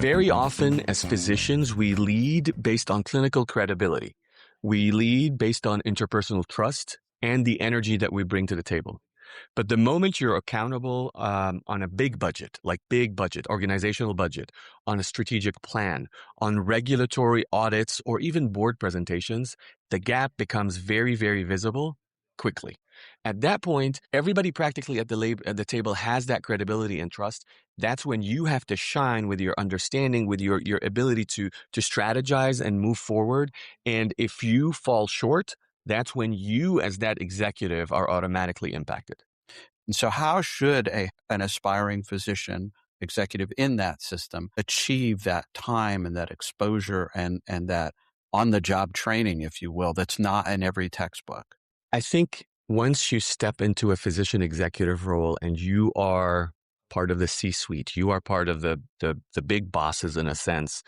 Very often as physicians, we lead based on clinical credibility. We lead based on interpersonal trust and the energy that we bring to the table. But the moment you're accountable on a big budget, organizational budget, on a strategic plan, on regulatory audits, or even board presentations, the gap becomes very, very visible quickly. At that point, everybody practically at the table has that credibility and trust. That's when you have to shine with your understanding, with your ability to strategize and move forward. And if you fall short, that's when you as that executive are automatically impacted. And so how should an aspiring physician executive in that system achieve that time and that exposure and that on-the-job training, if you will, that's not in every textbook? I think once you step into a physician executive role and you are part of the C-suite, you are part of the big bosses in a sense,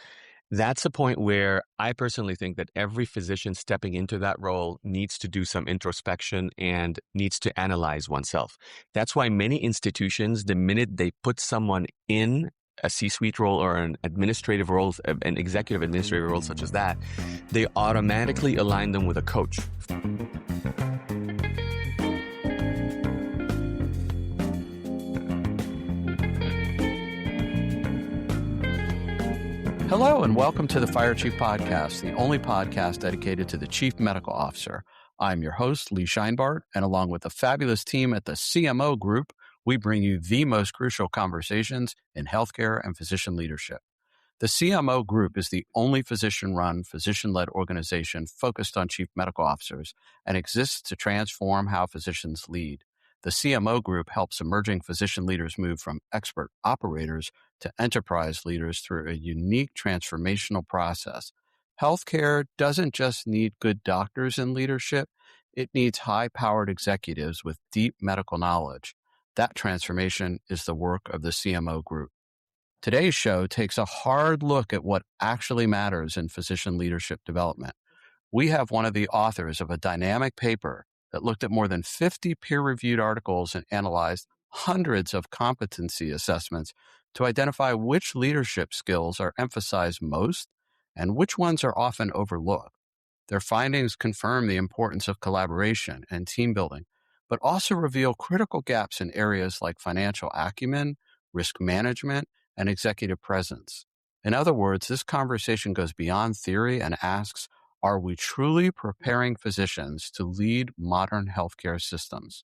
that's a point where I personally think that every physician stepping into that role needs to do some introspection and needs to analyze oneself. That's why many institutions, the minute they put someone in a C-suite role or an administrative role, an executive administrative role such as that, they automatically align them with a coach. Hello and welcome to the Fire Chief Podcast, the only podcast dedicated to the Chief Medical Officer. I'm your host, Lee Scheinbart, and along with a fabulous team at the CMO Group, we bring you the most crucial conversations in healthcare and physician leadership. The CMO Group is the only physician-run, physician-led organization focused on chief medical officers and exists to transform how physicians lead. The CMO Group helps emerging physician leaders move from expert operators to enterprise leaders through a unique transformational process. Healthcare doesn't just need good doctors in leadership, it needs high-powered executives with deep medical knowledge. That transformation is the work of the CMO Group. Today's show takes a hard look at what actually matters in physician leadership development. We have one of the authors of a dynamic paper that looked at more than 50 peer-reviewed articles and analyzed hundreds of competency assessments to identify which leadership skills are emphasized most and which ones are often overlooked. Their findings confirm the importance of collaboration and team building, but also reveal critical gaps in areas like financial acumen, risk management, and executive presence. In other words, this conversation goes beyond theory and asks, are we truly preparing physicians to lead modern healthcare systems?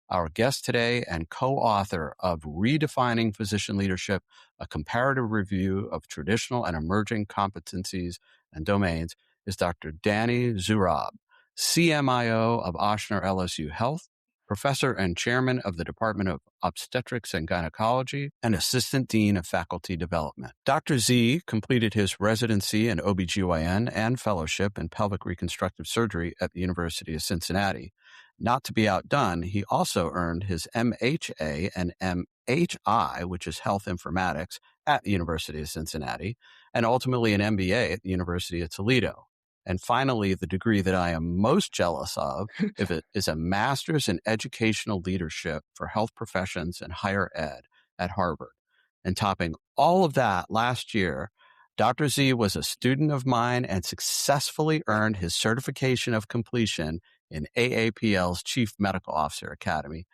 Our guest today and co-author of Redefining Physician Leadership, a comparative review of traditional and emerging competencies and domains, is Dr. Dani Zoorob, CMIO of Ochsner-LSU Health, professor and chairman of the Department of Obstetrics and Gynecology, and assistant dean of faculty development. Dr. Z completed his residency in OBGYN and fellowship in pelvic reconstructive surgery at the University of Cincinnati. Not to be outdone, he also earned his MHA and MHI, which is health informatics, at the University of Cincinnati, and ultimately an MBA at the University of Toledo. And finally, the degree that I am most jealous of is a master's in educational leadership for health professions and higher ed at Harvard. And topping all of that, last year, Dr. Z was a student of mine and successfully earned his certification of completion in AAPL's Chief Medical Officer Academy.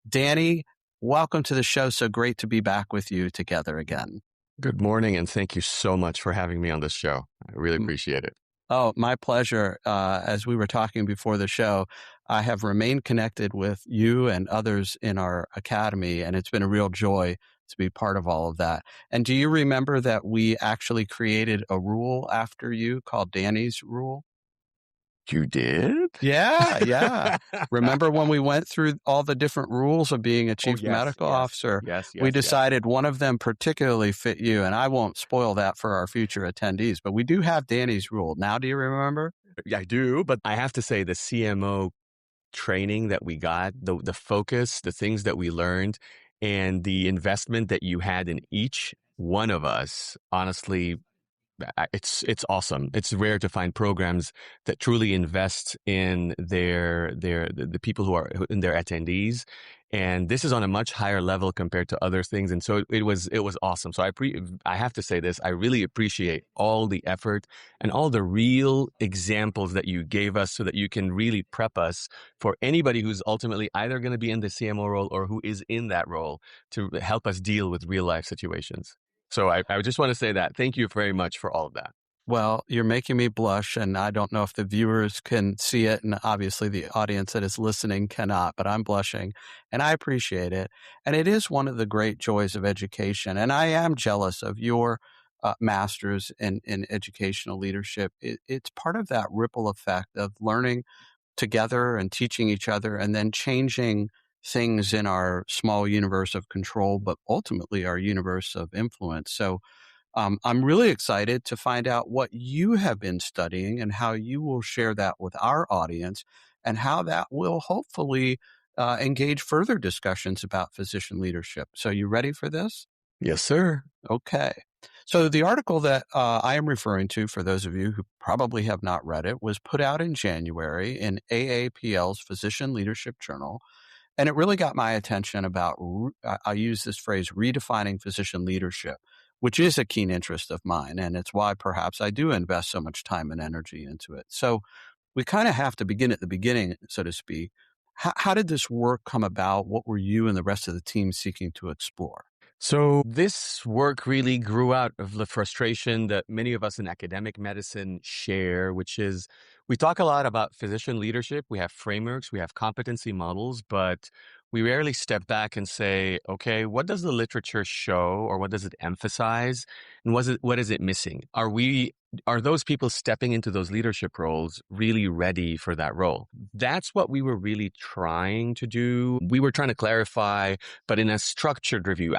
Dani, welcome to the show. So great to be back with you together again. Good morning, and thank you so much for having me on this show. I really appreciate it. Oh, my pleasure. As we were talking before the show, I have remained connected with you and others in our academy, and it's been a real joy to be part of all of that. And do you remember that we actually created a rule after you called Dani's Rule? You did? Yeah. Remember when we went through all the different rules of being a chief medical officer? Yes. We decided one of them particularly fit you, and I won't spoil that for our future attendees, but we do have Dani's Rule. Now, do you remember? Yeah, I do, but I have to say the CMO training that we got, the focus, the things that we learned, and the investment that you had in each one of us, honestly, it's awesome. It's rare to find programs that truly invest in the people who are in their attendees, and this is on a much higher level compared to other things. And so it was awesome. So I have to say this: I really appreciate all the effort and all the real examples that you gave us, so that you can really prep us for anybody who's ultimately either going to be in the CMO role or who is in that role, to help us deal with real life situations. So I just want to say that. Thank you very much for all of that. Well, you're making me blush, and I don't know if the viewers can see it, and obviously the audience that is listening cannot, but I'm blushing, and I appreciate it. And it is one of the great joys of education, and I am jealous of your master's in educational leadership. It's part of that ripple effect of learning together and teaching each other, and then changing things in our small universe of control, but ultimately our universe of influence. So I'm really excited to find out what you have been studying and how you will share that with our audience, and how that will hopefully engage further discussions about physician leadership. So you ready for this? Yes, sir. Okay. So the article that I am referring to, for those of you who probably have not read it, was put out in January in AAPL's Physician Leadership Journal. And it really got my attention about, I use this phrase, redefining physician leadership, which is a keen interest of mine. And it's why perhaps I do invest so much time and energy into it. So we kind of have to begin at the beginning, so to speak. How did this work come about? What were you and the rest of the team seeking to explore? So this work really grew out of the frustration that many of us in academic medicine share, which is we talk a lot about physician leadership. We have frameworks, we have competency models, but we rarely step back and say, okay, what does the literature show, or what does it emphasize? And what is it missing? Are those people stepping into those leadership roles really ready for that role? That's what we were really trying to do. We were trying to clarify, but in a structured review.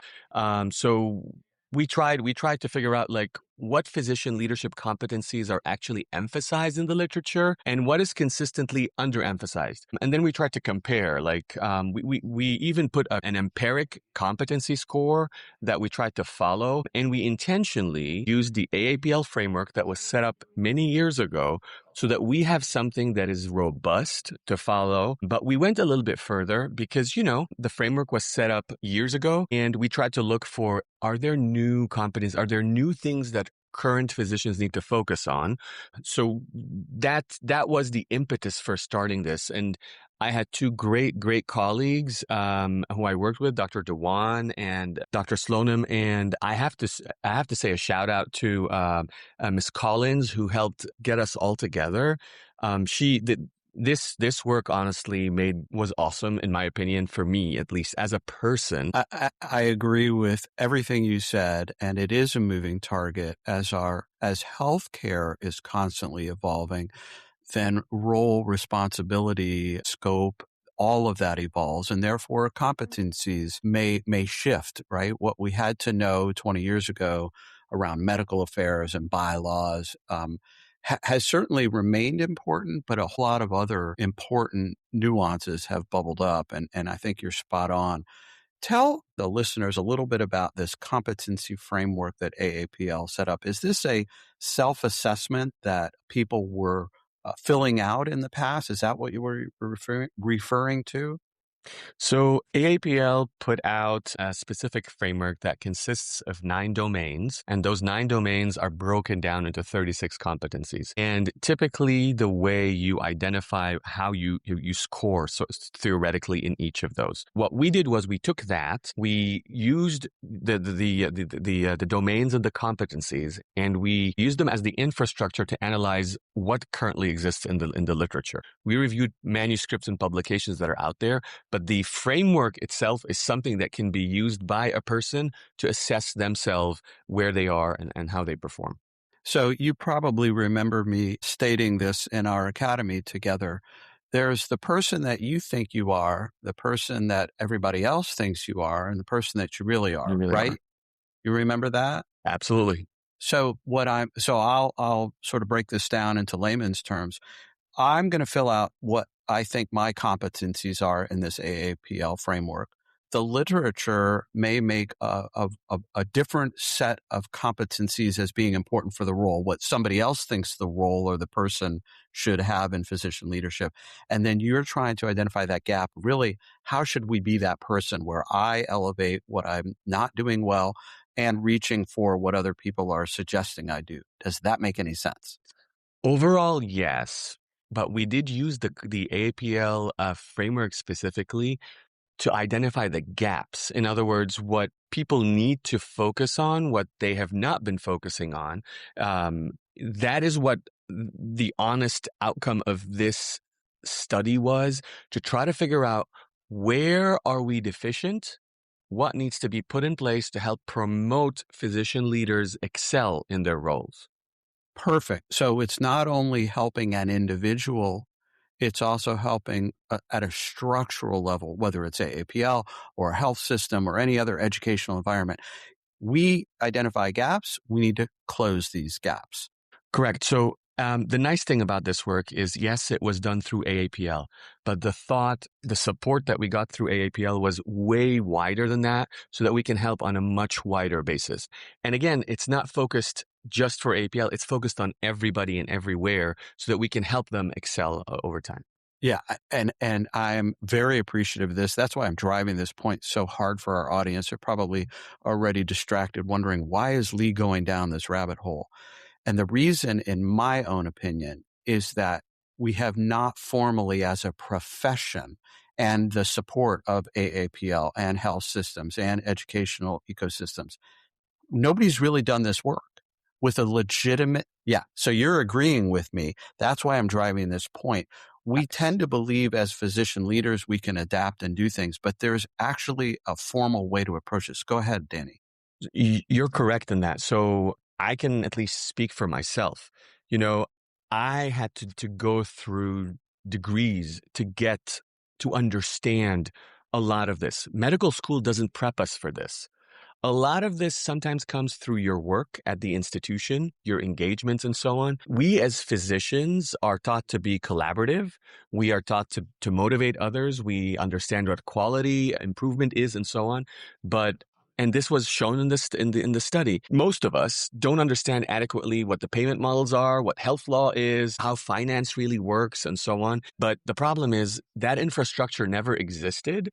So we tried to figure out, like, what physician leadership competencies are actually emphasized in the literature and what is consistently underemphasized. And then we tried to compare, like, we even put an empiric competency score that we tried to follow. And we intentionally used the AAPL framework that was set up many years ago, so that we have something that is robust to follow. But we went a little bit further because, the framework was set up years ago, and we tried to look for, are there new competencies? Are there new things that current physicians need to focus on? So that was the impetus for starting this. And I had two great colleagues who I worked with, Dr. Dewan and Dr. Slonim, and I have to say a shout out to Ms. Collins, who helped get us all together. This work honestly was awesome, in my opinion, for me, at least as a person. I agree with everything you said, and it is a moving target as healthcare is constantly evolving. Then role, responsibility, scope, all of that evolves, and therefore competencies may shift, right? What we had to know 20 years ago around medical affairs and bylaws has certainly remained important, but a whole lot of other important nuances have bubbled up, and I think you're spot on. Tell the listeners a little bit about this competency framework that AAPL set up. Is this a self-assessment that people were filling out in the past? Is that what you were referring to? So AAPL put out a specific framework that consists of 9 domains, and those 9 domains are broken down into 36 competencies. And typically, the way you identify how you score, so theoretically, in each of those. What we did was we took that, we used the domains and the competencies, and we used them as the infrastructure to analyze what currently exists in the literature. We reviewed manuscripts and publications that are out there, but the framework itself is something that can be used by a person to assess themselves, where they are and how they perform. So you probably remember me stating this in our academy together. There's the person that you think you are, the person that everybody else thinks you are, and the person that you really are, You really right? are. You remember that? Absolutely. So I'll sort of break this down into layman's terms. I'm going to fill out what I think my competencies are in this AAPL framework. the literature may make a different set of competencies as being important for the role, what somebody else thinks the role or the person should have in physician leadership. And then you're trying to identify that gap. Really, how should we be that person where I elevate what I'm not doing well and reaching for what other people are suggesting I do? Does that make any sense? Overall, yes, but we did use the AAPL framework specifically to identify the gaps. In other words, what people need to focus on, what they have not been focusing on. That is what the honest outcome of this study was, to try to figure out where are we deficient, what needs to be put in place to help promote physician leaders excel in their roles. Perfect. So it's not only helping an individual, it's also helping at a structural level, whether it's AAPL or a health system or any other educational environment. We identify gaps. We need to close these gaps. Correct. So the nice thing about this work is, yes, it was done through AAPL, but the support that we got through AAPL was way wider than that, so that we can help on a much wider basis. And again, it's not focused just for AAPL. It's focused on everybody and everywhere, so that we can help them excel over time. Yeah, and I'm very appreciative of this. That's why I'm driving this point so hard for our audience. They're probably already distracted, wondering, why is Lee going down this rabbit hole? And the reason, in my own opinion, is that we have not formally, as a profession, and the support of AAPL and health systems and educational ecosystems, nobody's really done this work with a legitimate. Yeah. So you're agreeing with me. That's why I'm driving this point. We tend to believe as physician leaders, we can adapt and do things, but there's actually a formal way to approach this. Go ahead, Dani. You're correct in that. So I can at least speak for myself. I had to go through degrees to understand a lot of this. Medical school doesn't prep us for this. A lot of this sometimes comes through your work at the institution, your engagements, and so on. We as physicians are taught to be collaborative. We are taught to motivate others. We understand what quality improvement is and so on. And this was shown in the study. Most of us don't understand adequately what the payment models are, what health law is, how finance really works, and so on. But the problem is that infrastructure never existed.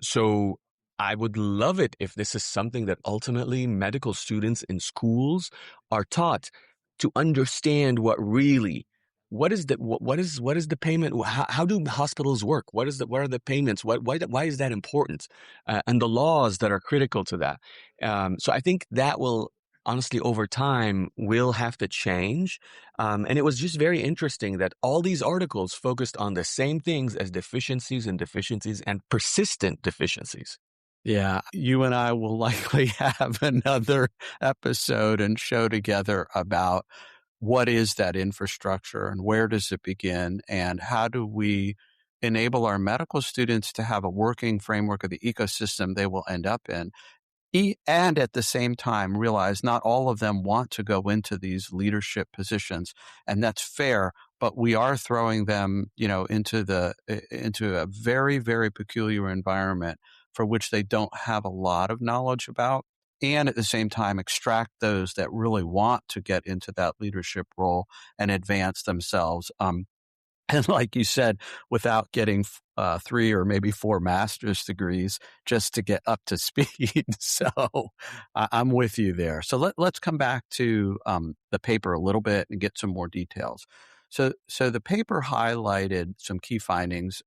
So I would love it if this is something that ultimately medical students in schools are taught to understand what is the payment? How do hospitals work? What are the payments? Why is that important? And the laws that are critical to that. So I think that will honestly over time will have to change. And it was just very interesting that all these articles focused on the same things as deficiencies and persistent deficiencies. Yeah, you and I will likely have another episode and show together about what is that infrastructure and where does it begin, and how do we enable our medical students to have a working framework of the ecosystem they will end up in. And at the same time, realize not all of them want to go into these leadership positions, and that's fair. But we are throwing them, into a very, very peculiar environment for which they don't have a lot of knowledge about, and at the same time, extract those that really want to get into that leadership role and advance themselves. And like you said, without getting 3 or maybe 4 master's degrees just to get up to speed. So I'm with you there. So let's come back to the paper a little bit and get some more details. So the paper highlighted some key findings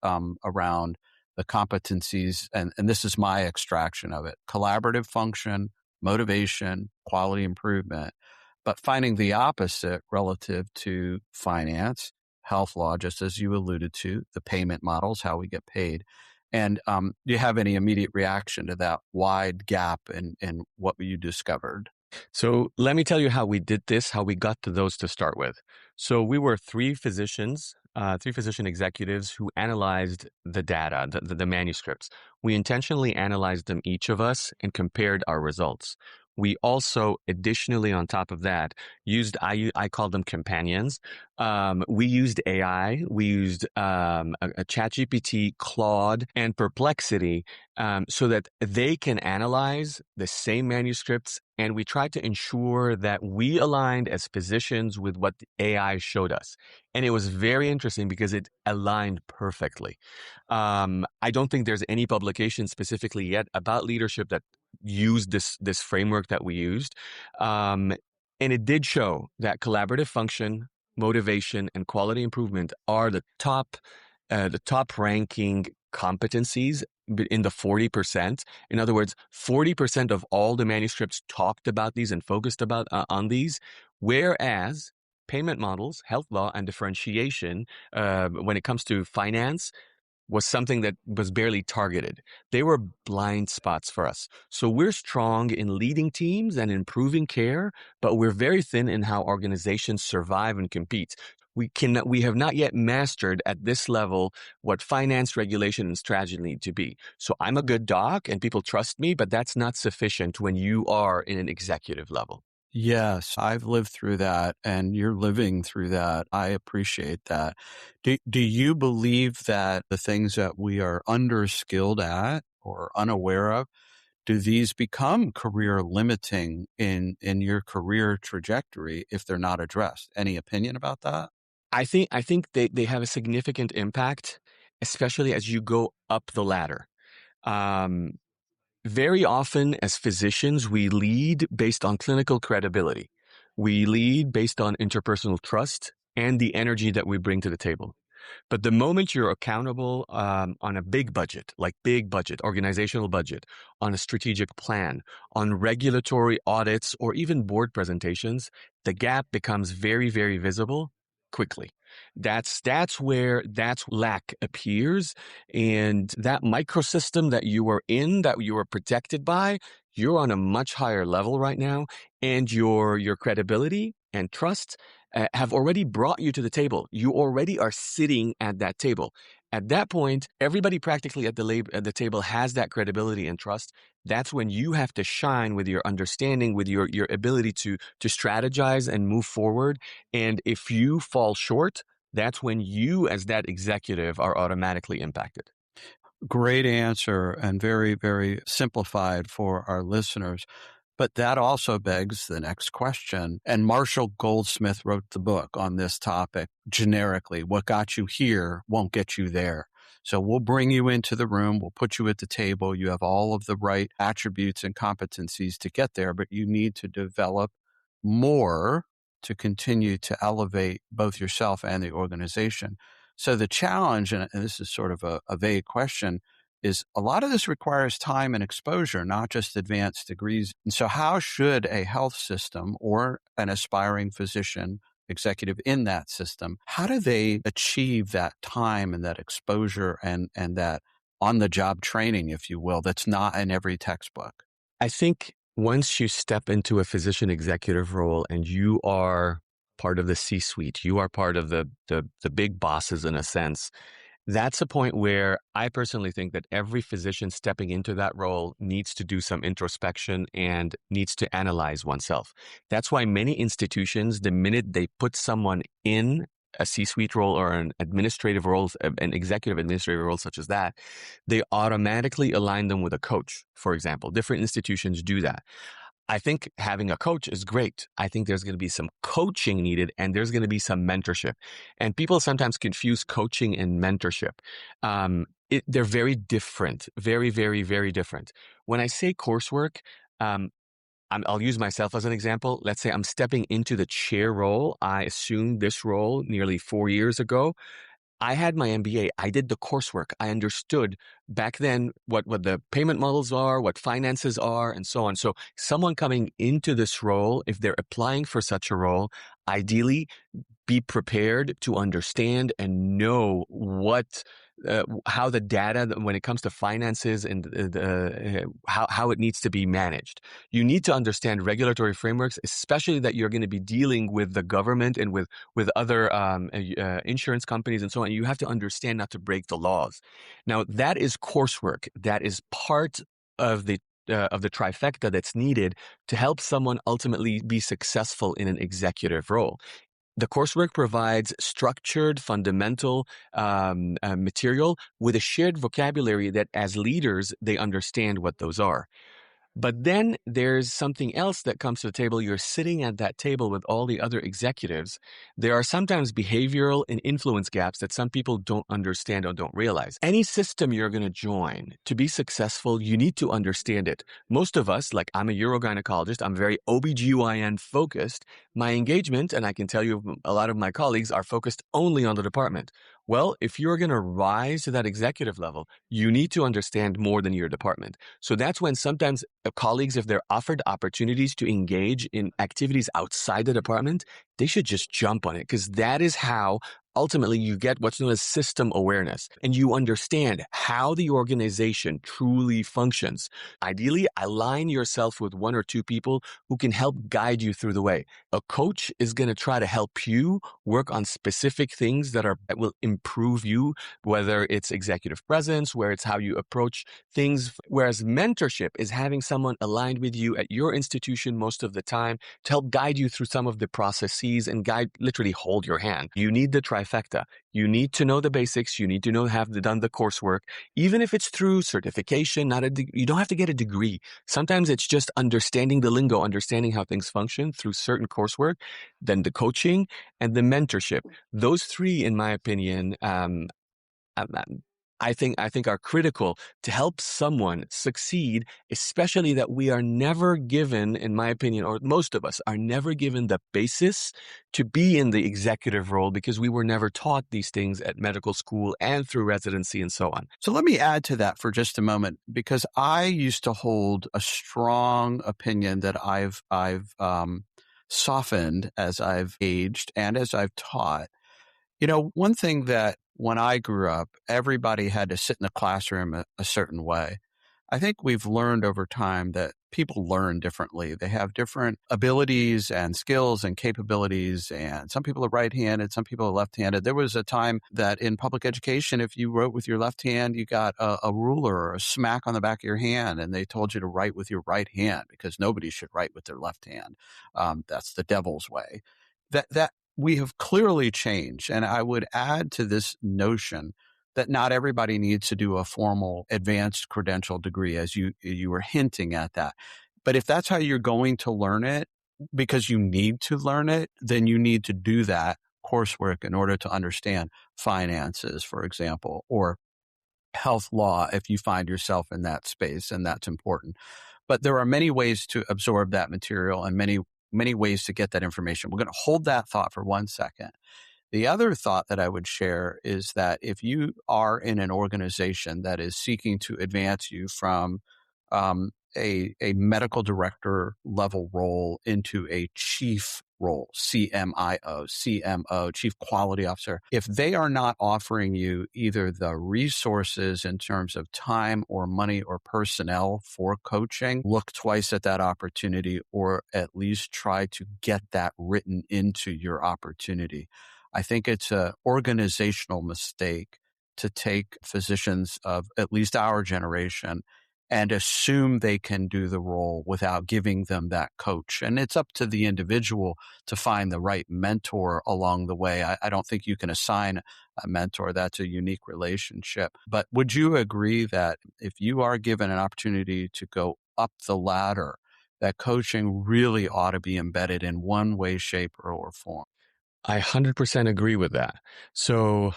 around the competencies, and this is my extraction of it: collaborative function, motivation, quality improvement, but finding the opposite relative to finance, health law, just as you alluded to, the payment models, how we get paid. And do you have any immediate reaction to that wide gap and what you discovered? So let me tell you how we did this, how we got to those to start with. So we were three physician executives who analyzed the data, the manuscripts. We intentionally analyzed them, each of us, and compared our results. we also additionally on top of that I call them companions. We used AI, we used a ChatGPT, Claude, and Perplexity, so that they can analyze the same manuscripts, and we tried to ensure that we aligned as physicians with what the AI showed us. And it was very interesting because it aligned perfectly. I don't think there's any publication specifically yet about leadership that used this framework that we used. And it did show that collaborative function, motivation, and quality improvement are the top ranking competencies in the 40%. In other words, 40% of all the manuscripts talked about these and focused about on these, whereas payment models, health law, and differentiation, when it comes to finance, was something that was barely targeted. They were blind spots for us. So we're strong in leading teams and improving care, but we're very thin in how organizations survive and compete. We have not yet mastered at this level what finance, regulation, and strategy need to be. So I'm a good doc and people trust me, but that's not sufficient when you are in an executive level. Yes, I've lived through that and you're living through that. I appreciate that. Do you believe that the things that we are underskilled at or unaware of, do these become career limiting in your career trajectory if they're not addressed? Any opinion about that? I think they have a significant impact, especially as you go up the ladder. Um, Very often, as physicians, we lead based on clinical credibility. We lead based on interpersonal trust and the energy that we bring to the table. But the moment you're accountable on a big budget, like big budget, organizational budget, on a strategic plan, on regulatory audits, or even board presentations, the gap becomes very, very visible quickly. That's where that lack appears, and that microsystem that you are in, that you are protected by, you're on a much higher level right now, and your credibility and trust have already brought you to the table. You already are sitting at that table. At that point, everybody practically at the table has that credibility and trust. That's when you have to shine with your understanding, with your ability to strategize and move forward. And if you fall short, that's when you, as that executive, are automatically impacted. Great answer and very, very simplified for our listeners. But that also begs the next question. And Marshall Goldsmith wrote the book on this topic generically. What got you here won't get you there. So we'll bring you into the room. We'll put you at the table. You have all of the right attributes and competencies to get there, but you need to develop more to continue to elevate both yourself and the organization. So the challenge, and this is sort of a vague question, is a lot of this requires time and exposure, not just advanced degrees. And so how should a health system or an aspiring physician executive in that system, how do they achieve that time and that exposure and that on-the-job training, if you will, that's not in every textbook? I think once you step into a physician executive role and you are part of the C-suite, you are part of the big bosses in a sense, that's a point where I personally think that every physician stepping into that role needs to do some introspection and needs to analyze oneself. That's why many institutions, the minute they put someone in a C-suite role or an administrative role, an executive administrative role such as that, they automatically align them with a coach, for example. Different institutions do that. I think having a coach is great. I think there's going to be some coaching needed and there's going to be some mentorship. And people sometimes confuse coaching and mentorship. They're very different, very, very, very different. When I say coursework, I'll use myself as an example. Let's say I'm stepping into the chair role. I assumed this role nearly 4 years ago. I had my MBA. I did the coursework. I understood back then what the payment models are, what finances are, and so on. So someone coming into this role, if they're applying for such a role, ideally be prepared to understand and know how the data, when it comes to finances and how it needs to be managed. You need to understand regulatory frameworks, especially that you're going to be dealing with the government and with other insurance companies and so on. You have to understand not to break the laws. Now, that is coursework. That is part of the trifecta that's needed to help someone ultimately be successful in an executive role. The coursework provides structured, fundamental material with a shared vocabulary that as leaders, they understand what those are. But then there's something else that comes to the table. You're sitting at that table with all the other executives. There are sometimes behavioral and influence gaps that some people don't understand or don't realize. Any system you're going to join to be successful, you need to understand it. Most of us, like I'm a urogynecologist, I'm very OBGYN focused. My engagement, and I can tell you a lot of my colleagues, are focused only on the department. Well, if you're going to rise to that executive level, you need to understand more than your department. So that's when sometimes colleagues, if they're offered opportunities to engage in activities outside the department, they should just jump on it, because that is how ultimately you get what's known as system awareness, and you understand how the organization truly functions. Ideally, align yourself with one or two people who can help guide you through the way. A coach is going to try to help you work on specific things that will improve you, whether it's executive presence, where it's how you approach things. Whereas mentorship is having someone aligned with you at your institution most of the time to help guide you through some of the processes and literally hold your hand. You need the trifecta. You need to know the basics. You need to have done the coursework, even if it's through certification. You don't have to get a degree. Sometimes it's just understanding the lingo, understanding how things function through certain coursework, then the coaching and the mentorship. Those three, in my opinion, I think are critical to help someone succeed, especially that we are never given, in my opinion, or most of us are never given the basis to be in the executive role, because we were never taught these things at medical school and through residency and so on. So let me add to that for just a moment, because I used to hold a strong opinion that I've softened as I've aged and as I've taught. One thing that when I grew up, everybody had to sit in the classroom a certain way. I think we've learned over time that people learn differently. They have different abilities and skills and capabilities, and some people are right-handed, some people are left-handed. There was a time that in public education, if you wrote with your left hand, you got a ruler or a smack on the back of your hand, and they told you to write with your right hand because nobody should write with their left hand. That's the devil's way. That we have clearly changed, and I would add to this notion that not everybody needs to do a formal advanced credential degree, as you were hinting at that. But if that's how you're going to learn it, because you need to learn it, then you need to do that coursework in order to understand finances, for example, or health law if you find yourself in that space, and that's important. But there are many ways to absorb that material and many ways to get that information. We're going to hold that thought for 1 second. The other thought that I would share is that if you are in an organization that is seeking to advance you from a medical director level role into a chief role, CMO, Chief Quality Officer, if they are not offering you either the resources in terms of time or money or personnel for coaching, look twice at that opportunity, or at least try to get that written into your opportunity. I think it's an organizational mistake to take physicians of at least our generation and assume they can do the role without giving them that coach. And it's up to the individual to find the right mentor along the way. I don't think you can assign a mentor. That's a unique relationship. But would you agree that if you are given an opportunity to go up the ladder, that coaching really ought to be embedded in one way, shape, or form? I 100% agree with that. So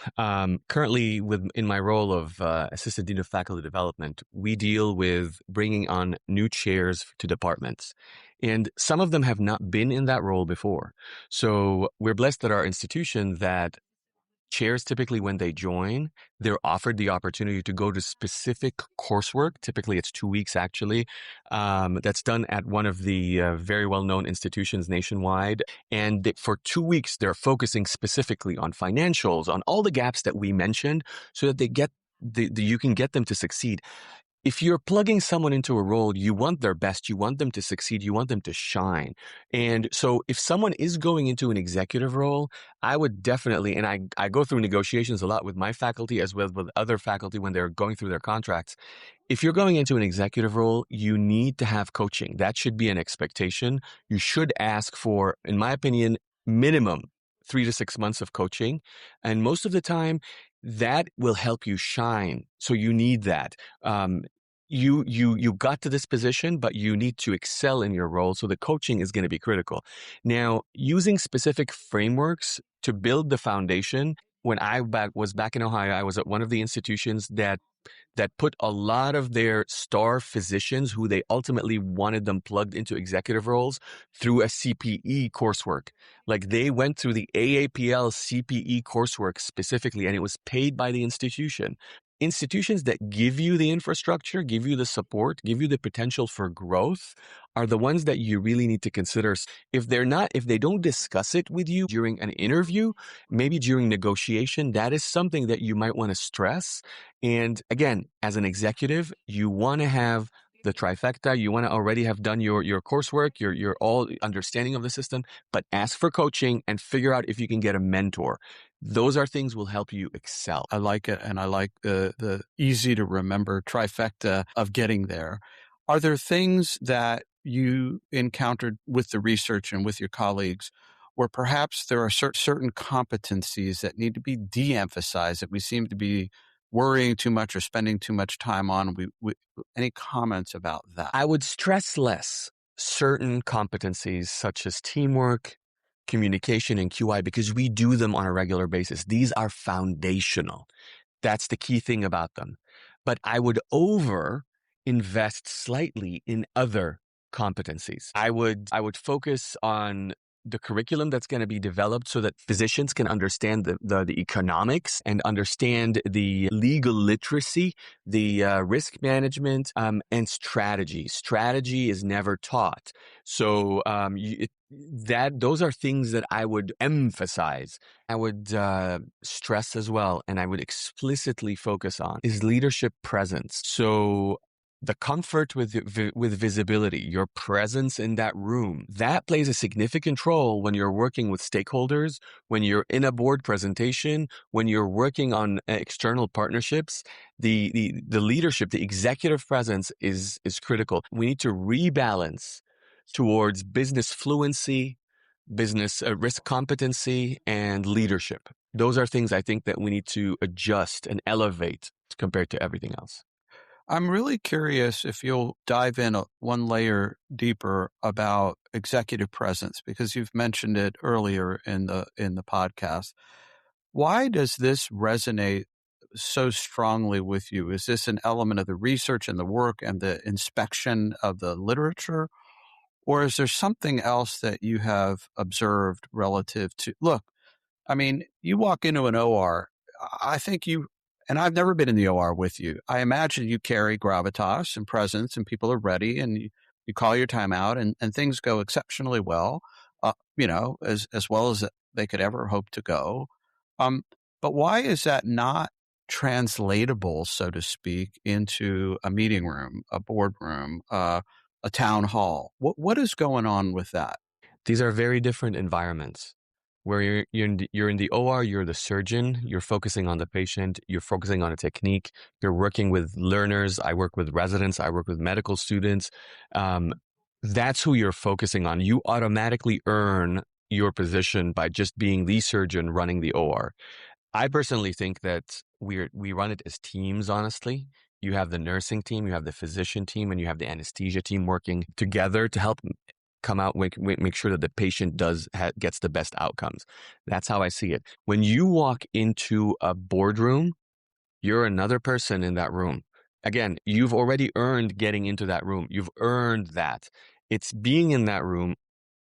currently, in my role of Assistant Dean of Faculty Development, we deal with bringing on new chairs to departments. And some of them have not been in that role before. So we're blessed at our institution that chairs, typically when they join, they're offered the opportunity to go to specific coursework. Typically it's 2 weeks actually. That's done at one of the very well-known institutions nationwide. And for 2 weeks, they're focusing specifically on financials, on all the gaps that we mentioned, so that you can get them to succeed. if you're plugging someone into a role, you want their best, you want them to succeed, you want them to shine. And so if someone is going into an executive role, I would definitely, and I go through negotiations a lot with my faculty as well as with other faculty when they're going through their contracts. If you're going into an executive role, you need to have coaching. That should be an expectation. You should ask for, in my opinion, minimum 3 to 6 months of coaching. And most of the time, that will help you shine. So you need that. Um, you got to this position, but you need to excel in your role. So the coaching is going to be critical. Now, using specific frameworks to build the foundation. When was back in Ohio, I was at one of the institutions that put a lot of their star physicians who they ultimately wanted them plugged into executive roles through a CPE coursework. Like they went through the AAPL CPE coursework specifically, and it was paid by the institution. Institutions that give you the infrastructure, give you the support, give you the potential for growth are the ones that you really need to consider. If they don't discuss it with you during an interview, maybe during negotiation, that is something that you might want to stress. And again, as an executive, you want to have the trifecta. You want to already have done your coursework, your all understanding of the system, but ask for coaching and figure out if you can get a mentor. Those are things will help you excel. I like it, and I like the easy to remember trifecta of getting there. Are there things that you encountered with the research and with your colleagues where perhaps there are certain competencies that need to be de-emphasized, that we seem to be worrying too much or spending too much time on? Any comments about that? I would stress less certain competencies such as teamwork, communication, and QI because we do them on a regular basis. These are foundational. That's the key thing about them. But I would invest slightly in other competencies. I would focus on the curriculum that's going to be developed so that physicians can understand the economics and understand the legal literacy, the risk management, and strategy. Strategy is never taught. So those are things that I would emphasize. I would stress as well, and I would explicitly focus on is leadership presence. So the comfort with visibility, your presence in that room, that plays a significant role when you're working with stakeholders, when you're in a board presentation, when you're working on external partnerships. The leadership, the executive presence is critical. We need to rebalance towards business fluency, business risk competency, and leadership. Those are things I think that we need to adjust and elevate compared to everything else. I'm really curious if you'll dive in one layer deeper about executive presence, because you've mentioned it earlier in the podcast. Why does this resonate so strongly with you? Is this an element of the research and the work and the inspection of the literature? Or is there something else that you have observed relative to, look, I mean, you walk into an OR, I think and I've never been in the OR with you. I imagine you carry gravitas and presence and people are ready and you call your time out and things go exceptionally well, as well as they could ever hope to go. But why is that not translatable, so to speak, into a meeting room, a boardroom, a town hall? What is going on with that? These are very different environments. Where you're in the OR, you're the surgeon, you're focusing on the patient, you're focusing on a technique, you're working with learners. I work with residents, I work with medical students. That's who you're focusing on. You automatically earn your position by just being the surgeon running the OR. I personally think that we run it as teams, honestly. You have the nursing team, you have the physician team, and you have the anesthesia team working together to help come out, make sure that the patient gets the best outcomes. That's how I see it. When you walk into a boardroom, you're another person in that room. Again, you've already earned getting into that room. You've earned that. It's being in that room,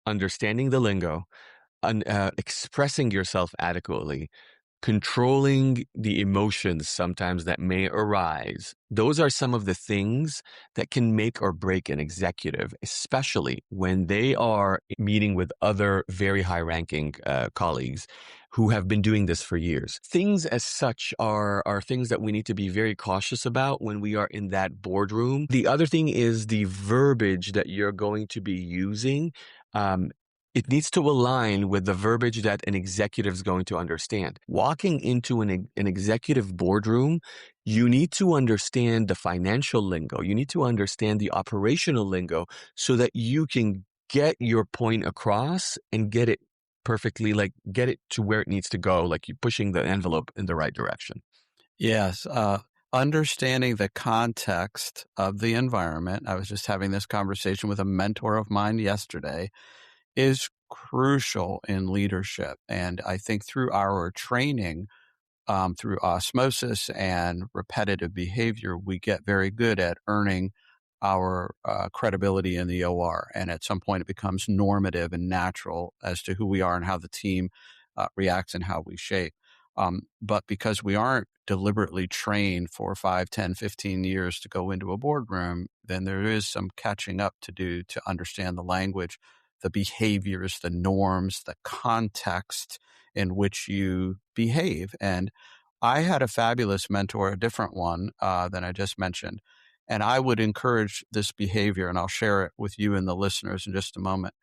understanding the lingo, and expressing yourself adequately, controlling the emotions sometimes that may arise. Those are some of the things that can make or break an executive, especially when they are meeting with other very high ranking colleagues who have been doing this for years. Things as such are things that we need to be very cautious about when we are in that boardroom. The other thing is the verbiage that you're going to be using. It needs to align with the verbiage that an executive is going to understand. Walking into an executive boardroom, you need to understand the financial lingo. You need to understand the operational lingo so that you can get your point across and get it perfectly, like get it to where it needs to go, like you're pushing the envelope in the right direction. Yes. Understanding the context of the environment. I was just having this conversation with a mentor of mine yesterday, is crucial in leadership. And I think through our training, through osmosis and repetitive behavior, we get very good at earning our credibility in the OR. And at some point, it becomes normative and natural as to who we are and how the team reacts and how we shape. But because we aren't deliberately trained for 5, 10, 15 years to go into a boardroom, then there is some catching up to do to understand the language, the behaviors, the norms, the context in which you behave. And I had a fabulous mentor, a different one than I just mentioned. And I would encourage this behavior, and I'll share it with you and the listeners in just a moment.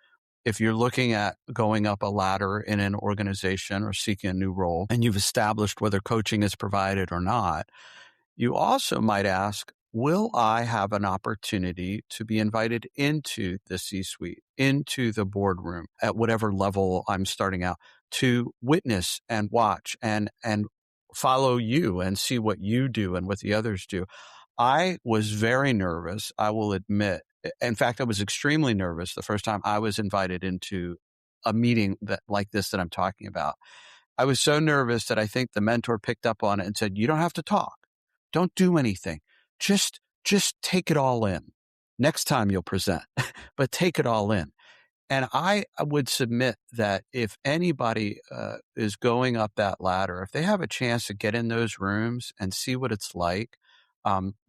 If you're looking at going up a ladder in an organization or seeking a new role, and you've established whether coaching is provided or not, you also might ask, will I have an opportunity to be invited into the C-suite, into the boardroom at whatever level I'm starting out, to witness and watch and follow you and see what you do and what the others do? I was very nervous, I will admit. In fact, I was extremely nervous the first time I was invited into a meeting that like this that I'm talking about. I was so nervous that I think the mentor picked up on it and said, "You don't have to talk. Don't do anything. Just take it all in. Next time you'll present, but take it all in." And I would submit that if anybody is going up that ladder, if they have a chance to get in those rooms and see what it's like,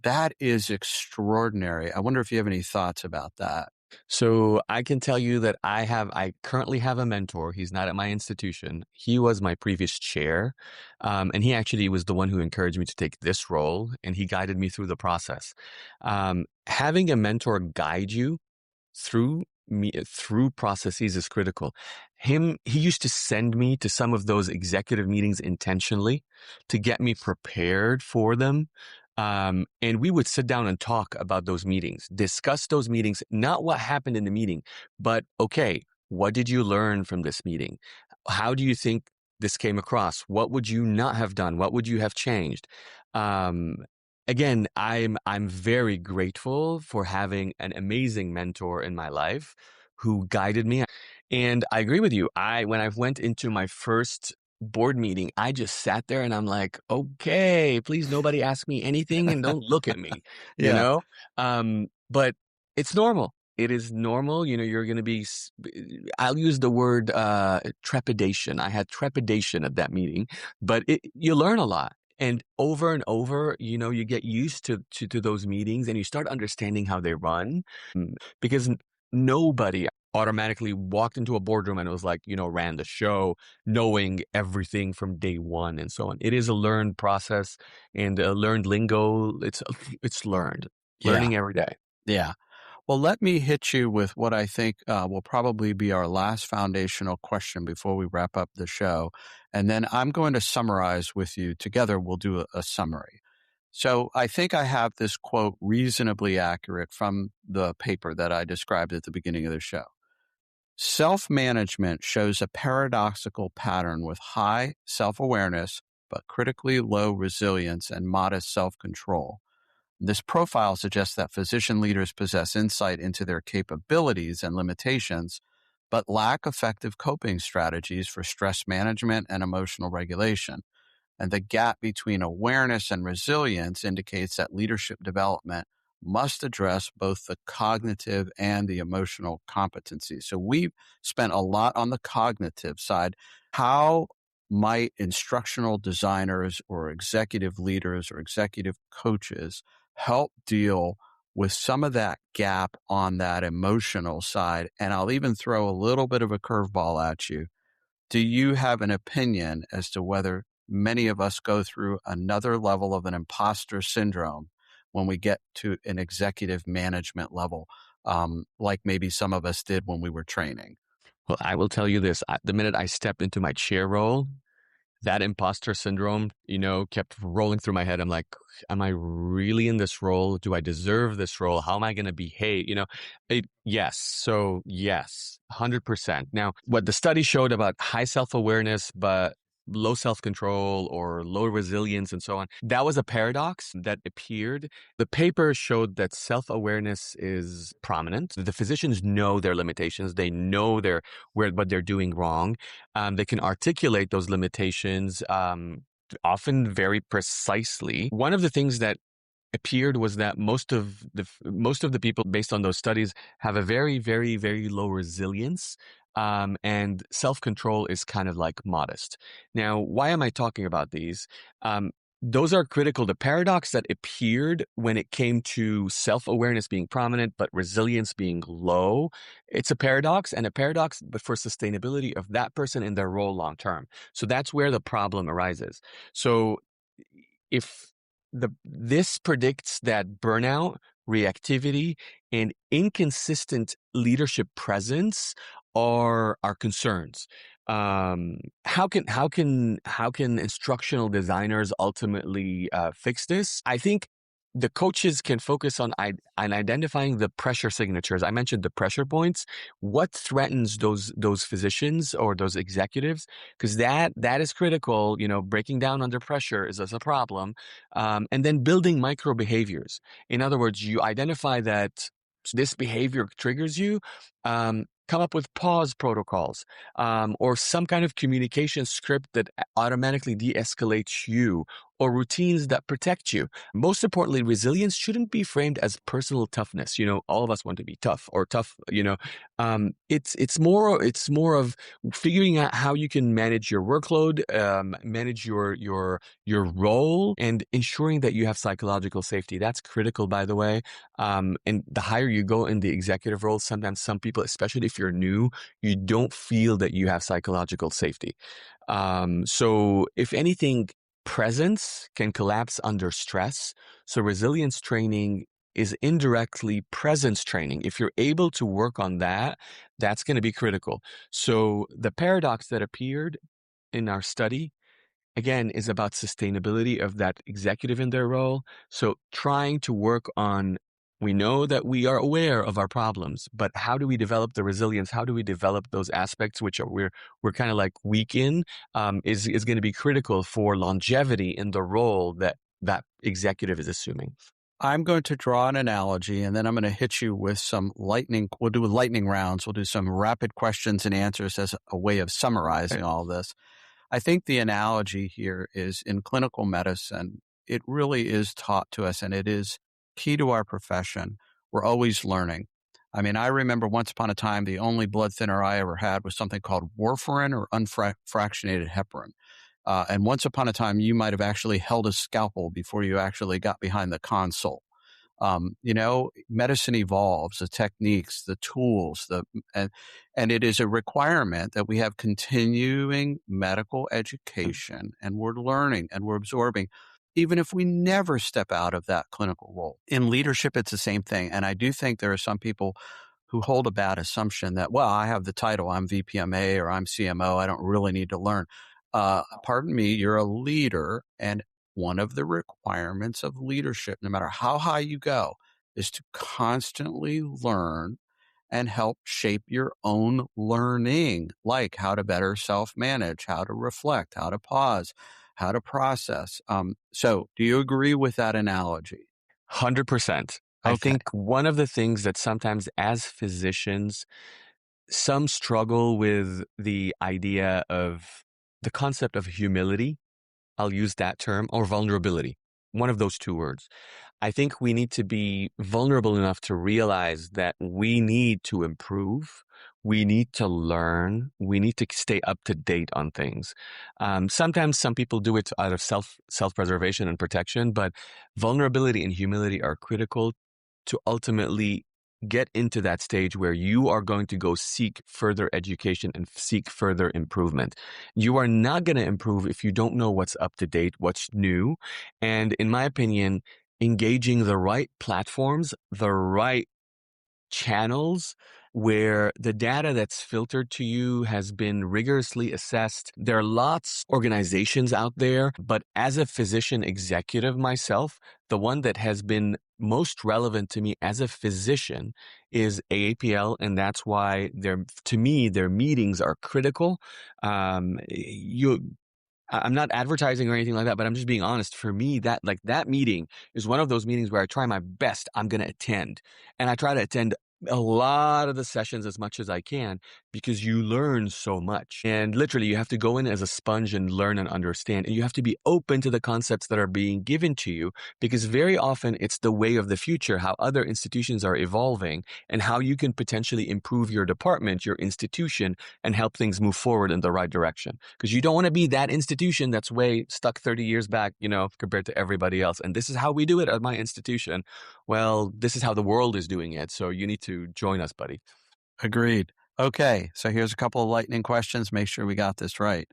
that is extraordinary. I wonder if you have any thoughts about that. So I can tell you that I currently have a mentor. He's not at my institution. He was my previous chair. And he actually was the one who encouraged me to take this role, and he guided me through the process. Having a mentor guide you through processes is critical. He used to send me to some of those executive meetings intentionally to get me prepared for them. And we would sit down and talk about those meetings, discuss those meetings, not what happened in the meeting, but okay, what did you learn from this meeting? How do you think this came across? What would you not have done? What would you have changed? Um, Again, I'm very grateful for having an amazing mentor in my life who guided me. And I agree with you. When I went into my first board meeting, I just sat there and I'm like, okay, please nobody ask me anything and don't look at me, you Yeah. know? But it's normal. It is normal. You know, you're going to I'll use the word trepidation. I had trepidation at that meeting, but you learn a lot. And over, you know, you get used to those meetings and you start understanding how they run. Because nobody automatically walked into a boardroom and it was like, you know, ran the show, knowing everything from day one and so on. It is a learned process and a learned lingo. It's Yeah. learning every day. Yeah. Well, let me hit you with what I think will probably be our last foundational question before we wrap up the show. And then I'm going to summarize with you. Together, we'll do a summary. So I think I have this quote reasonably accurate from the paper that I described at the beginning of the show. Self-management shows a paradoxical pattern with high self-awareness, but critically low resilience and modest self-control. This profile suggests that physician leaders possess insight into their capabilities and limitations, but lack effective coping strategies for stress management and emotional regulation. And the gap between awareness and resilience indicates that leadership development must address both the cognitive and the emotional competencies. So we've spent a lot on the cognitive side. How might instructional designers or executive leaders or executive coaches help deal with some of that gap on that emotional side? And I'll even throw a little bit of a curveball at you. Do you have an opinion as to whether many of us go through another level of an imposter syndrome when we get to an executive management level, like maybe some of us did when we were training? Well, I will tell you this. The minute I stepped into my chair role, that imposter syndrome, kept rolling through my head. I'm like, am I really in this role? Do I deserve this role? How am I going to behave? Yes. So yes, 100%. Now, what the study showed about high self-awareness, but low self-control or low resilience and so on, that was a paradox that appeared. The paper showed that self-awareness is prominent. The physicians know their limitations. They know what they're doing wrong. They can articulate those limitations often very precisely. One of the things that appeared was that most of the people, based on those studies, have a very, very, very low resilience, and self-control is kind of like modest. Now, why am I talking about these? Those are critical. The paradox that appeared when it came to self-awareness being prominent, but resilience being low, it's a paradox, and a paradox, but for sustainability of that person in their role long term. So that's where the problem arises. So if this predicts that burnout, reactivity, and inconsistent leadership presence are concerns. How can instructional designers ultimately fix this? I think the coaches can focus on identifying the pressure signatures. I mentioned the pressure points. What threatens those physicians or those executives? Because that is critical. Breaking down under pressure is a problem. And then building micro behaviors. In other words, you identify that this behavior triggers you. Come up with pause protocols, or some kind of communication script that automatically de-escalates you, or routines that protect you. Most importantly, resilience shouldn't be framed as personal toughness. All of us want to be tough or tough. It's more of figuring out how you can manage your workload, manage your role, and ensuring that you have psychological safety. That's critical, by the way. And the higher you go in the executive role, sometimes some people, especially if you're new, you don't feel that you have psychological safety. So if anything, presence can collapse under stress. So resilience training is indirectly presence training. If you're able to work on that, that's going to be critical. So the paradox that appeared in our study, again, is about sustainability of that executive in their role. So trying to work on, we know that we are aware of our problems, but how do we develop the resilience? How do we develop those aspects which we're kind of like weak in, is going to be critical for longevity in the role that executive is assuming. I'm going to draw an analogy, and then I'm going to hit you with some lightning. We'll do lightning rounds. We'll do some rapid questions and answers as a way of summarizing all this. I think the analogy here is in clinical medicine, it really is taught to us, and it is key to our profession. We're always learning. I mean, I remember once upon a time, the only blood thinner I ever had was something called warfarin or unfractionated heparin. And once upon a time, you might have actually held a scalpel before you actually got behind the console. Medicine evolves, the techniques, the tools, and it is a requirement that we have continuing medical education, and we're learning and we're absorbing, even if we never step out of that clinical role. In leadership, it's the same thing. And I do think there are some people who hold a bad assumption that, well, I have the title, I'm VPMA or I'm CMO, I don't really need to learn. Pardon me, you're a leader, and one of the requirements of leadership, no matter how high you go, is to constantly learn and help shape your own learning, like how to better self-manage, how to reflect, how to pause, how to process. So do you agree with that analogy? 100%. I think one of the things that sometimes as physicians, some struggle with the idea of the concept of humility. I'll use that term, or vulnerability. One of those two words. I think we need to be vulnerable enough to realize that we need to improve. We need to learn. We need to stay up to date on things. Sometimes some people do it out of self-preservation and protection, but vulnerability and humility are critical to ultimately get into that stage where you are going to go seek further education and seek further improvement. You are not going to improve if you don't know what's up to date, what's new. And in my opinion, engaging the right platforms, the right channels where the data that's filtered to you has been rigorously assessed. There are lots of organizations out there, but as a physician executive myself, the one that has been most relevant to me as a physician is AAPL, and that's why to me, their meetings are critical. I'm not advertising or anything like that, but I'm just being honest. For me, that meeting is one of those meetings where I try my best. I'm going to attend, and I try to attend a lot of the sessions as much as I can because you learn so much. And literally, you have to go in as a sponge and learn and understand. And you have to be open to the concepts that are being given to you because very often it's the way of the future, how other institutions are evolving and how you can potentially improve your department, your institution, and help things move forward in the right direction. Because you don't want to be that institution that's way stuck 30 years back, compared to everybody else. And this is how we do it at my institution. Well, this is how the world is doing it. So you need to join us, buddy. Agreed. Okay, so here's a couple of lightning questions. Make sure we got this right.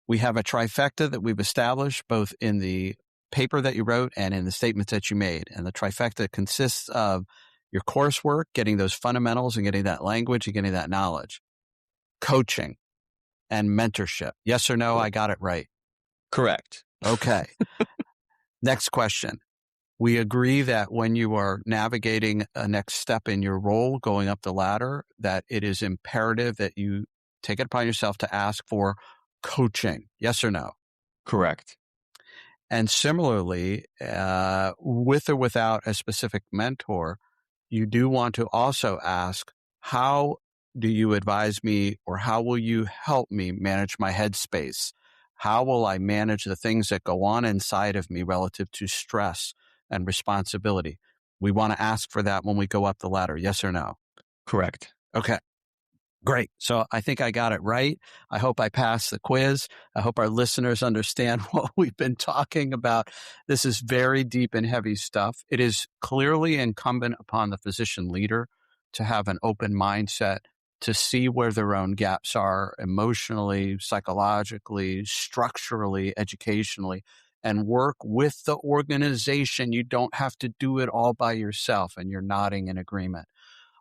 We have a trifecta that we've established both in the paper that you wrote and in the statements that you made. And the trifecta consists of your coursework, getting those fundamentals and getting that language and getting that knowledge, coaching, and mentorship. Yes or no, I got it right. Correct. Okay. Next question. We agree that when you are navigating a next step in your role, going up the ladder, that it is imperative that you take it upon yourself to ask for coaching. Yes or no? Correct. And similarly, with or without a specific mentor, you do want to also ask, how do you advise me or how will you help me manage my headspace? How will I manage the things that go on inside of me relative to stress and responsibility? We want to ask for that when we go up the ladder. Yes or no? Correct. Okay. Great. So I think I got it right. I hope I passed the quiz. I hope our listeners understand what we've been talking about. This is very deep and heavy stuff. It is clearly incumbent upon the physician leader to have an open mindset, to see where their own gaps are emotionally, psychologically, structurally, educationally, and work with the organization. You don't have to do it all by yourself, and you're nodding in agreement.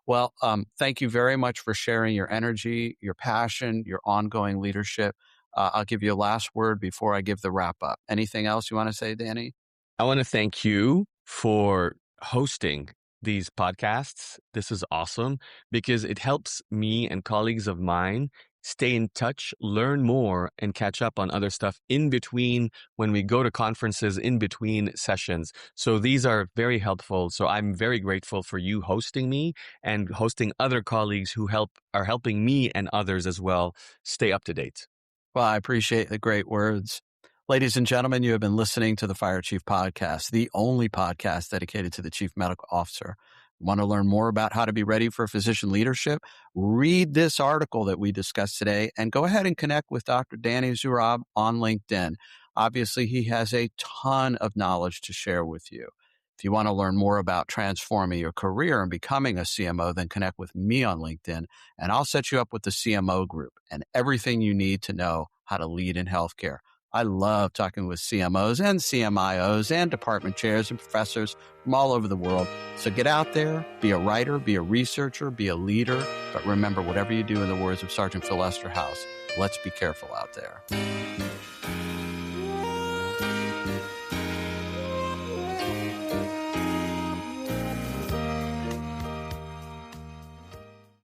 Well, thank you very much for sharing your energy, your passion, your ongoing leadership. I'll give you a last word before I give the wrap up. Anything else you want to say, Dani? I want to thank you for hosting these podcasts. This is awesome because it helps me and colleagues of mine stay in touch, learn more, and catch up on other stuff in between when we go to conferences, in between sessions. So these are very helpful. So I'm very grateful for you hosting me and hosting other colleagues who are helping me and others as well stay up to date. Well, I appreciate the great words. Ladies and gentlemen, you have been listening to the Fire Chief Podcast, the only podcast dedicated to the Chief Medical Officer. Want to learn more about how to be ready for physician leadership? Read this article that we discussed today and go ahead and connect with Dr. Dani Zoorob on LinkedIn. Obviously, he has a ton of knowledge to share with you. If you want to learn more about transforming your career and becoming a CMO, then connect with me on LinkedIn, and I'll set you up with the CMO group and everything you need to know how to lead in healthcare. I love talking with CMOs and CMIOs and department chairs and professors from all over the world. So get out there, be a writer, be a researcher, be a leader. But remember, whatever you do, in the words of Sergeant Phil Esterhaus, let's be careful out there.